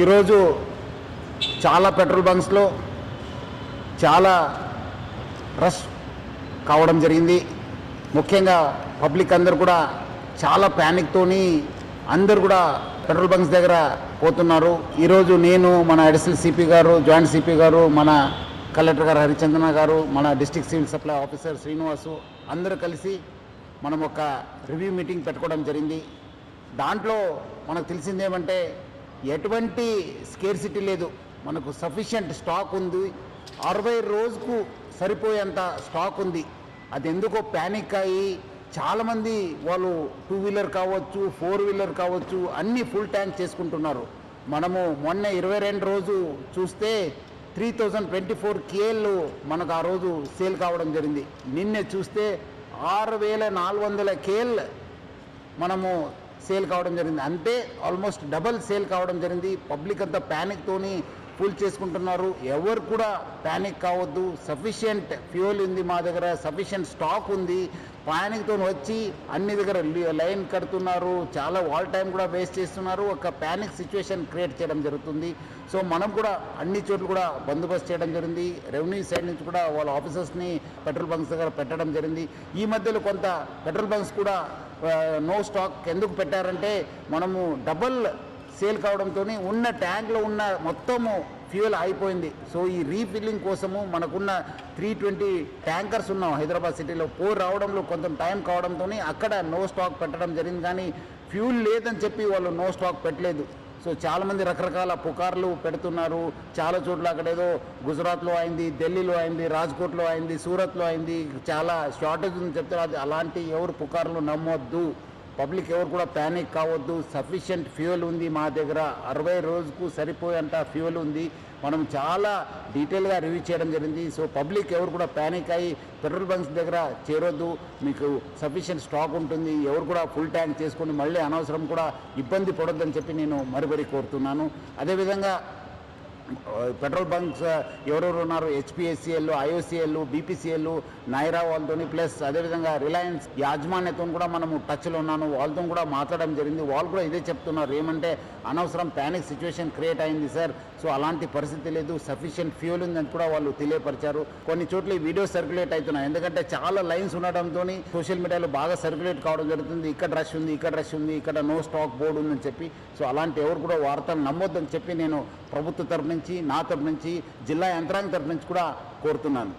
ఈరోజు చాలా పెట్రోల్ బంక్స్లో చాలా రష్ కావడం జరిగింది. ముఖ్యంగా పబ్లిక్ అందరు కూడా చాలా ప్యానిక్తోని అందరు కూడా పెట్రోల్ బంక్స్ దగ్గర పోతున్నారు. ఈరోజు నేను, మన అడిషనల్ సిపి గారు, జాయింట్ సిపి గారు, మన కలెక్టర్ గారు హరిచందన గారు, మన district civil supply officer Srinivasu అందరూ కలిసి మనం ఒక రివ్యూ మీటింగ్ పెట్టుకోవడం జరిగింది. దాంట్లో మనకు తెలిసిందేమంటే ఎటువంటి స్కేర్సిటీ లేదు, మనకు సఫిషియంట్ స్టాక్ ఉంది. 60 రోజుకు సరిపోయేంత స్టాక్ ఉంది. అది ఎందుకో ప్యానిక్ అయ్యి చాలామంది వాళ్ళు 2 వీలర్ కావచ్చు, 4 వీలర్ కావచ్చు, అన్నీ ఫుల్ ట్యాంక్ చేసుకుంటున్నారు. మనము మొన్న 22 రోజు చూస్తే 3024 KL మనకు ఆ రోజు సేల్ కావడం జరిగింది. నిన్నే చూస్తే 6400 KL మనము సేల్ కావడం జరిగింది. అంటే ఆల్మోస్ట్ డబల్ సేల్ కావడం జరిగింది. పబ్లిక్ అంతా ప్యానిక్తోని ఫుల్ చేసుకుంటున్నారు. ఎవరు కూడా ప్యానిక్ కావద్దు. సఫిషియంట్ ఫ్యూయల్ ఉంది మా దగ్గర, సఫిషియంట్ స్టాక్ ఉంది. ప్యానిక్తో వచ్చి అన్ని దగ్గర లైన్ కడుతున్నారు, చాలా వాల్ టైం కూడా వేస్ట్ చేస్తున్నారు. ఒక ప్యానిక్ సిచ్యువేషన్ క్రియేట్ చేయడం జరుగుతుంది. సో మనం కూడా అన్ని చోట్ల కూడా బందోబస్తు చేయడం జరిగింది. రెవెన్యూ సైడ్ నుంచి కూడా వాళ్ళ ఆఫీసర్స్ని పెట్రోల్ బంక్స్ దగ్గర పెట్టడం జరిగింది. ఈ మధ్యలో కొంత పెట్రోల్ బంక్స్ కూడా నో స్టాక్ ఎందుకు పెట్టారంటే మనము డబల్ సేల్ కావడంతో ఉన్న ట్యాంక్లో ఉన్న మొత్తము ఫ్యూయల్ అయిపోయింది. సో ఈ రీఫిల్లింగ్ కోసము మనకున్న 320 ట్యాంకర్స్ ఉన్నాం హైదరాబాద్ సిటీలో. రావడంలో కొంత టైం కావడంతో అక్కడ నో స్టాక్ పెట్టడం జరిగింది. కానీ ఫ్యూల్ లేదని చెప్పి వాళ్ళు నో స్టాక్ పెట్టలేదు. సో చాలామంది రకరకాల పుకార్లు పెడుతున్నారు. చాలా చోట్ల అక్కడేదో గుజరాత్లో అయింది, ఢిల్లీలో అయింది, రాజ్కోట్లో అయింది, సూరత్లో అయింది, చాలా షార్టేజ్ ఉందని చెప్తారు. అది అలాంటి ఎవరు పుకార్లు నమ్మొద్దు. పబ్లిక్ ఎవరు కూడా ప్యానిక్ కావద్దు. సఫిషియంట్ ఫ్యూయల్ ఉంది మా దగ్గర, 60 రోజుకు సరిపోయేంత ఫ్యూయల్ ఉంది. మనం చాలా డీటెయిల్గా రివ్యూ చేయడం జరిగింది. సో పబ్లిక్ ఎవరు కూడా ప్యానిక్ అయ్యి పెట్రోల్ బంక్స్ దగ్గర చేరొద్దు. మీకు సఫిషియంట్ స్టాక్ ఉంటుంది. ఎవరు కూడా ఫుల్ ట్యాంక్ చేసుకొని మళ్ళీ అనవసరం కూడా ఇబ్బంది పడొద్దని చెప్పి నేను మరీ కోరుతున్నాను. అదేవిధంగా పెట్రోల్ బంక్స్ ఎవరెవరు ఉన్నారు, HPSCL, IOCL, BPCL, నైరా వాళ్ళతో, ప్లస్ అదేవిధంగా రిలయన్స్ యాజమాన్యతో కూడా మనము టచ్లో ఉన్నాను. వాళ్ళతో కూడా మాట్లాడడం జరిగింది. వాళ్ళు కూడా ఇదే చెప్తున్నారు, ఏమంటే అనవసరం ప్యానిక్ సిచ్యువేషన్ క్రియేట్ అయింది సార్. సో అలాంటి పరిస్థితి లేదు, సఫిషియంట్ ఫ్యూయల్ ఉందని కూడా వాళ్ళు తెలియపరిచారు. కొన్ని చోట్ల ఈ వీడియో సర్క్యులేట్ అవుతున్నాయి. ఎందుకంటే చాలా లైన్స్ ఉండడంతో సోషల్ మీడియాలో బాగా సర్క్యులేట్ కావడం జరుగుతుంది. ఇక్కడ రష్ ఉంది, ఇక్కడ రష్ ఉంది, ఇక్కడ నో స్టాక్ బోర్డు ఉందని చెప్పి. సో అలాంటి ఎవరు కూడా వార్తలు నమ్మొద్దని చెప్పి నేను ప్రభుత్వ తరఫు నుంచి, నా తరఫు నుంచి, జిల్లా యంత్రాంగం తరఫు నుంచి కూడా కోరుతున్నాను.